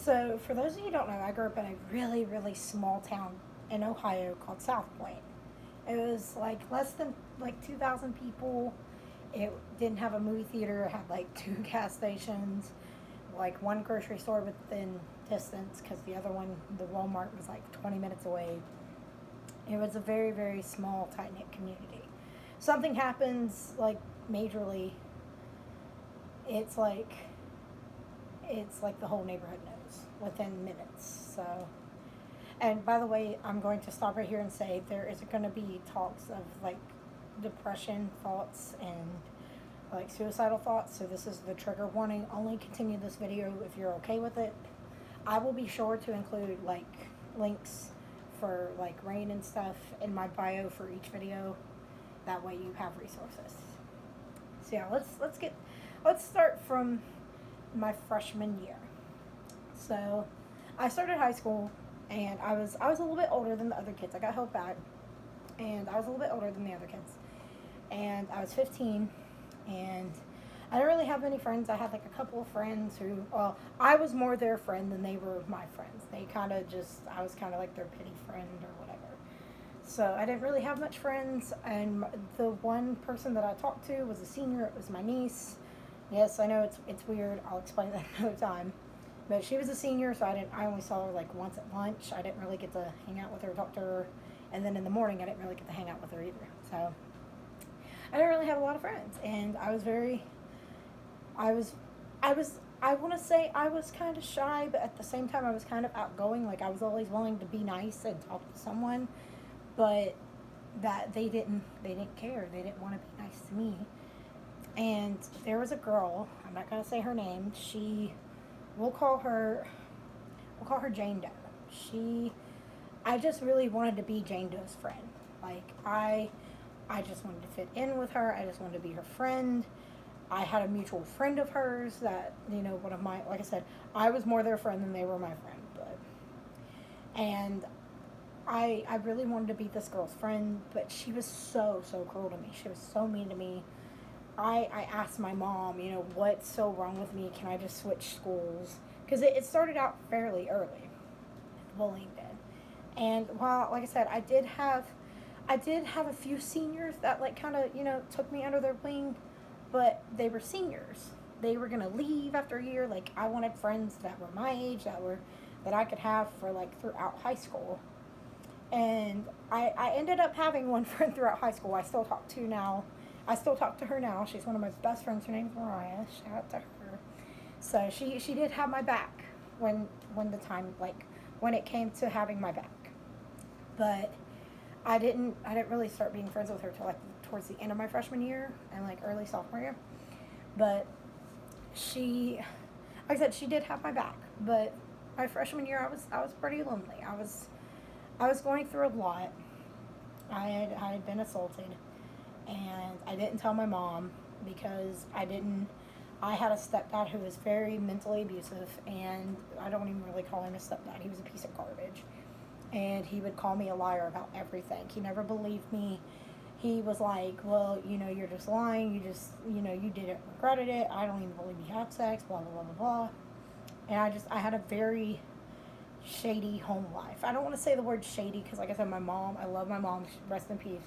So, for those of you who don't know, I grew up in a really, really small town in Ohio called South Point. It was like less than like 2,000 people. It didn't have a movie theater. It had like two gas stations, like one grocery store within distance because the other one, the Walmart, was like 20 minutes away. It was a very, very small, tight knit community. Something happens like majorly, it's like it's like the whole neighborhood knows within minutes. So, and by the way, I'm going to stop right here and say there is going to be talks of like depression thoughts and like suicidal thoughts. So this is the trigger warning. Only continue this video if you're okay with it. I will be sure to include like links for like RAINN and stuff in my bio for each video. That way you have resources. So yeah, let's start from my freshman year. So I started high school and I was a little bit older than the other kids. I got held back and I was a little bit older than the other kids. And I was 15 and I didn't really have many friends. I had like a couple of friends who, well, I was more their friend than they were my friends. They kind of just, I was kind of like their pity friend or whatever. So I didn't really have much friends, and the one person that I talked to was a senior. It was my niece. Yes, I know it's weird. I'll explain that another time. But she was a senior, so I only saw her like once at lunch. I didn't really get to hang out with her, talk to her, and then in the morning I didn't really get to hang out with her either. So I didn't really have a lot of friends, and I was, I want to say I was kind of shy, but at the same time I was kind of outgoing. Like I was always willing to be nice and talk to someone, but that they didn't care. They didn't want to be nice to me. And there was a girl. I'm not gonna say her name. We'll call her, we'll call her Jane Doe. I just really wanted to be Jane Doe's friend. Like I just wanted to fit in with her. I just wanted to be her friend. I had a mutual friend of hers that, one of my, like I said, I was more their friend than they were my friend. And I really wanted to be this girl's friend, but she was so, so cruel to me. She was so mean to me. I asked my mom, what's so wrong with me? Can I just switch schools? Because it started out fairly early, bullying did. And while, like I said, I did have a few seniors that like kind of, took me under their wing, but they were seniors. They were gonna leave after a year. Like I wanted friends that were my age, that I could have for like throughout high school. And I ended up having one friend throughout high school I still talk to now. I still talk to her now. She's one of my best friends. Her name's Mariah. Shout out to her. So she did have my back when the time, like when it came to having my back. But I didn't really start being friends with her till like towards the end of my freshman year and like early sophomore year. But like I said, she did have my back. But my freshman year, I was pretty lonely. I was going through a lot. I had been assaulted, and I didn't tell my mom because I had a stepdad who was very mentally abusive, and I don't even really call him a stepdad. He was a piece of garbage, and he would call me a liar about everything. He never believed me. He was like, well, you're just lying. You didn't regretted it. I don't even believe you had sex, blah, blah, blah, blah, blah. And I had a very shady home life. I don't want to say the word shady because, like I said, my mom, I love my mom. Rest in peace.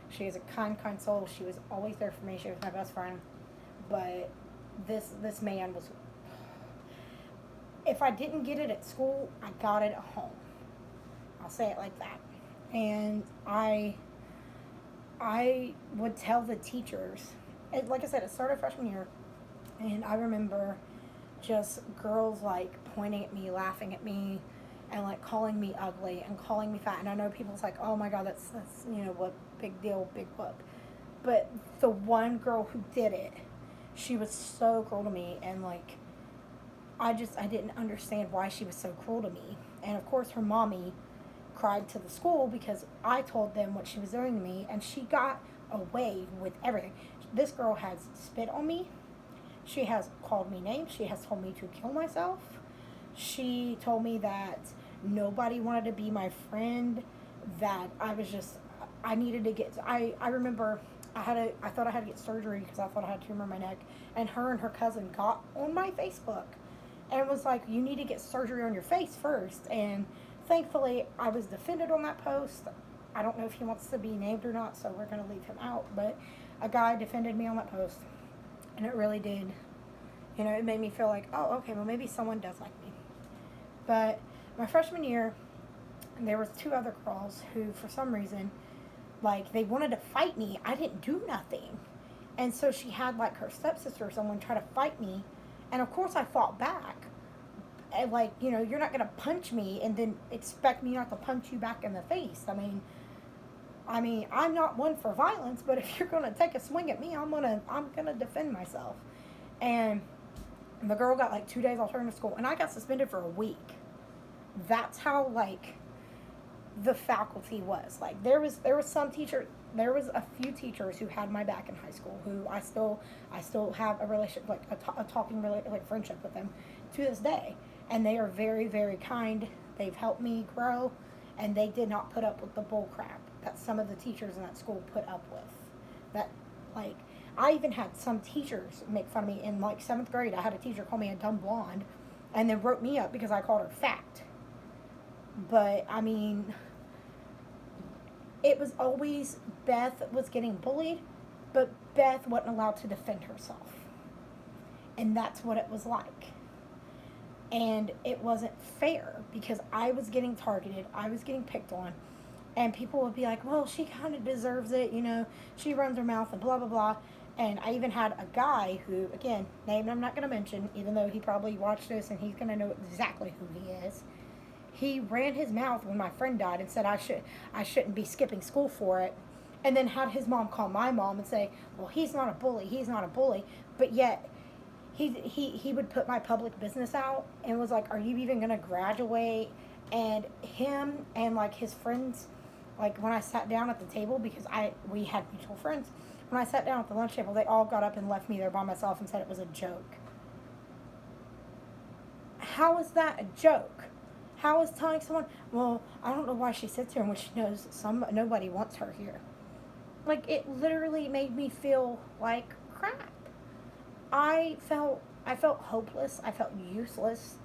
She is a kind, kind soul. She was always there for me. She was my best friend. But this man was. If I didn't get it at school, I got it at home. I'll say it like that. And I would tell the teachers. Like I said, it started freshman year, and I remember just girls like pointing at me, laughing at me, and like calling me ugly and calling me fat. And I know people's like, oh my god, that's what, big deal, big whoop. But the one girl who did it, she was so cruel to me, and like I didn't understand why she was so cruel to me. And of course her mommy cried to the school because I told them what she was doing to me, and she got away with everything. This girl has spit on me. She has called me names. She has told me to kill myself. She told me that nobody wanted to be my friend, that I needed to get, I remember I thought I had to get surgery because I thought I had a tumor in my neck, and her cousin got on my Facebook and was like, you need to get surgery on your face first. And thankfully, I was defended on that post. I don't know if he wants to be named or not, so we're going to leave him out. But a guy defended me on that post, and it really did. You know, it made me feel like, oh, okay, well, maybe someone does like me. But my freshman year, there was two other girls who, for some reason, like, they wanted to fight me. I didn't do nothing. And so she had, like, her stepsister or someone try to fight me. And, of course, I fought back. And, like, you know, you're not going to punch me and then expect me not to punch you back in the face. I mean, I'm not one for violence, but if you're going to take a swing at me, I'm gonna defend myself. And the girl got, like, 2 days alternative school, and I got suspended for a week. That's how, like, the faculty was. Like, there was a few teachers who had my back in high school, who I still have a relationship, like a talking like friendship with them to this day, and they are very, very kind. They've helped me grow, and they did not put up with the bull crap that some of the teachers in that school put up with. That, like, I even had some teachers make fun of me in, like, 7th grade. I had a teacher call me a dumb blonde, and then wrote me up because I called her fat. But, I mean, it was always Beth was getting bullied, but Beth wasn't allowed to defend herself. And that's what it was like. And it wasn't fair because I was getting targeted, I was getting picked on, and people would be like, well, she kind of deserves it, you know, she runs her mouth and blah, blah, blah. And I even had a guy who, again, name I'm not going to mention, even though he probably watched this and he's going to know exactly who he is. He ran his mouth when my friend died and said I shouldn't be skipping school for it, and then had his mom call my mom and say, well, he's not a bully, but yet he would put my public business out and was like, are you even going to graduate? And him and, like, his friends, like, when I sat down at the table, because we had mutual friends, when I sat down at the lunch table, they all got up and left me there by myself and said it was a joke. How is that a joke? How is telling someone, well, I don't know why she sits here when she knows nobody wants her here? Like, it literally made me feel like crap. I felt hopeless. I felt useless.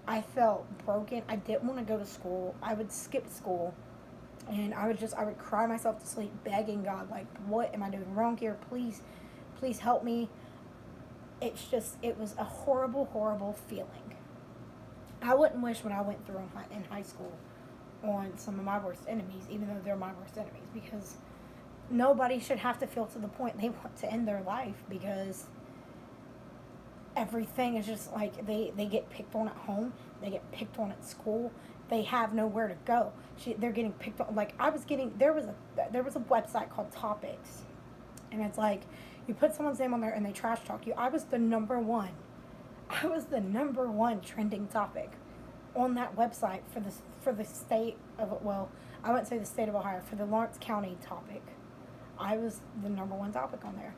I felt broken. I didn't want to go to school. I would skip school. And I would cry myself to sleep begging God, like, what am I doing wrong here? Please help me. It was a horrible, horrible feeling. I wouldn't wish what I went through in high school on some of my worst enemies, even though they're my worst enemies, because nobody should have to feel to the point they want to end their life because everything is just like they get picked on at home, they get picked on at school, they have nowhere to go. They're getting picked on. Like, there was a website called Topics, and it's like you put someone's name on there and they trash talk you. I was the number one trending topic on that website for the state of, well, I wouldn't say the state of Ohio, for the Lawrence County topic. I was the number one topic on there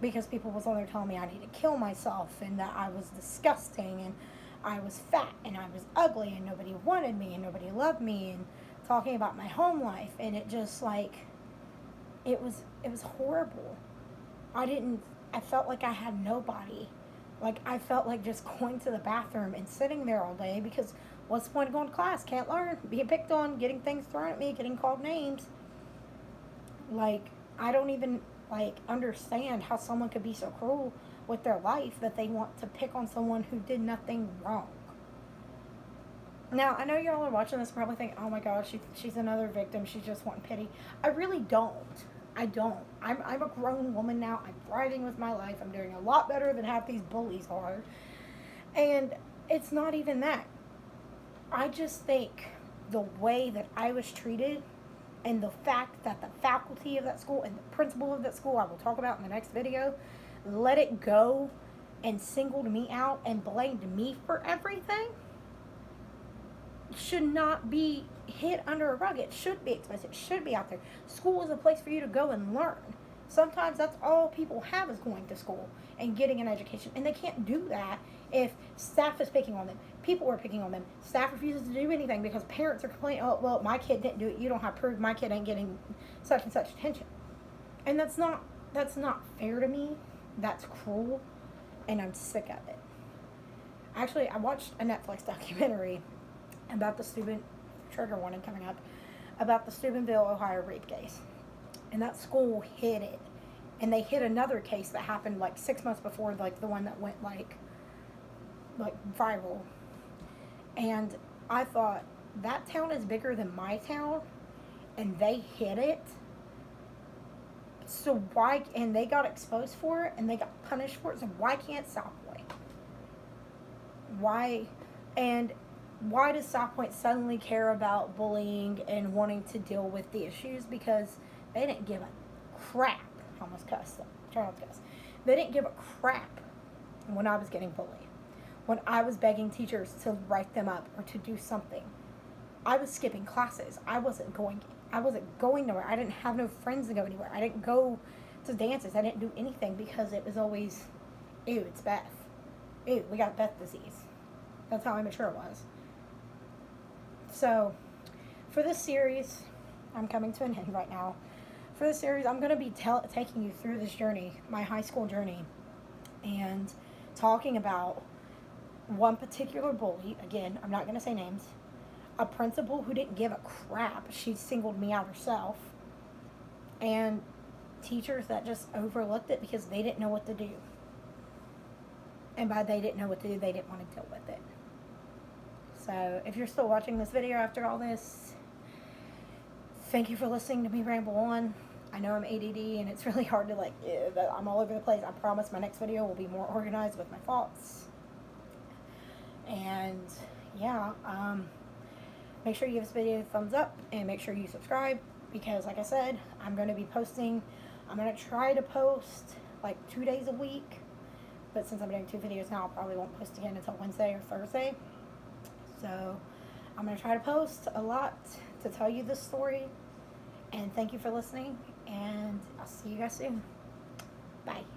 because people was on there telling me I need to kill myself and that I was disgusting and I was fat and I was ugly and nobody wanted me and nobody loved me, and talking about my home life, and it just, like, it was horrible. I felt like I had nobody. Like, I felt like just going to the bathroom and sitting there all day because what's the point of going to class? Can't learn, being picked on, getting things thrown at me, getting called names. Like, I don't even, like, understand how someone could be so cruel with their life that they want to pick on someone who did nothing wrong. Now, I know y'all are watching this probably thinking, oh my gosh, she's another victim, she's just wanting pity. I really don't. I don't. I'm a grown woman now. I'm thriving with my life. I'm doing a lot better than half these bullies are. And it's not even that. I just think the way that I was treated and the fact that the faculty of that school and the principal of that school, I will talk about in the next video, let it go and singled me out and blamed me for everything should not be hid under a rug. It should be exposed. It should be out there. School is a place for you to go and learn. Sometimes that's all people have is going to school and getting an education. And they can't do that if staff is picking on them. People are picking on them. Staff refuses to do anything because parents are complaining, oh, well, my kid didn't do it. You don't have proof. My kid ain't getting such and such attention. And that's not fair to me. That's cruel. And I'm sick of it. Actually, I watched a Netflix documentary about the Steuben, trigger warning coming up, about the Steubenville, Ohio rape case. And that school hid it. And they hid another case that happened like 6 months before, like the one that went like viral. And I thought, that town is bigger than my town, and they hid it. So why, and they got exposed for it, and they got punished for it, so why can't South Point? Why, and why does South Point suddenly care about bullying and wanting to deal with the issues? Because they didn't give a crap. I almost cussed them. Try not to cuss. They didn't give a crap when I was getting bullied. When I was begging teachers to write them up or to do something. I was skipping classes. I wasn't going nowhere. I didn't have no friends to go anywhere. I didn't go to dances. I didn't do anything because it was always, ew, it's Beth. Ew, we got Beth disease. That's how immature it was. So, for this series, I'm coming to an end right now. For this series, I'm going to be taking you through this journey, my high school journey, and talking about one particular bully. Again, I'm not going to say names. A principal who didn't give a crap. She singled me out herself. And teachers that just overlooked it because they didn't know what to do. And by they didn't know what to do, they didn't want to deal with it. So, if you're still watching this video after all this, thank you for listening to me ramble on. I know I'm ADD and it's really hard to I'm all over the place. I promise my next video will be more organized with my thoughts. And yeah, make sure you give this video a thumbs up and make sure you subscribe because like I said, I'm going to be posting, I'm going to try to post like 2 days a week, but since I'm doing 2 videos now, I probably won't post again until Wednesday or Thursday. So I'm going to try to post a lot to tell you this story, and thank you for listening, and I'll see you guys soon. Bye.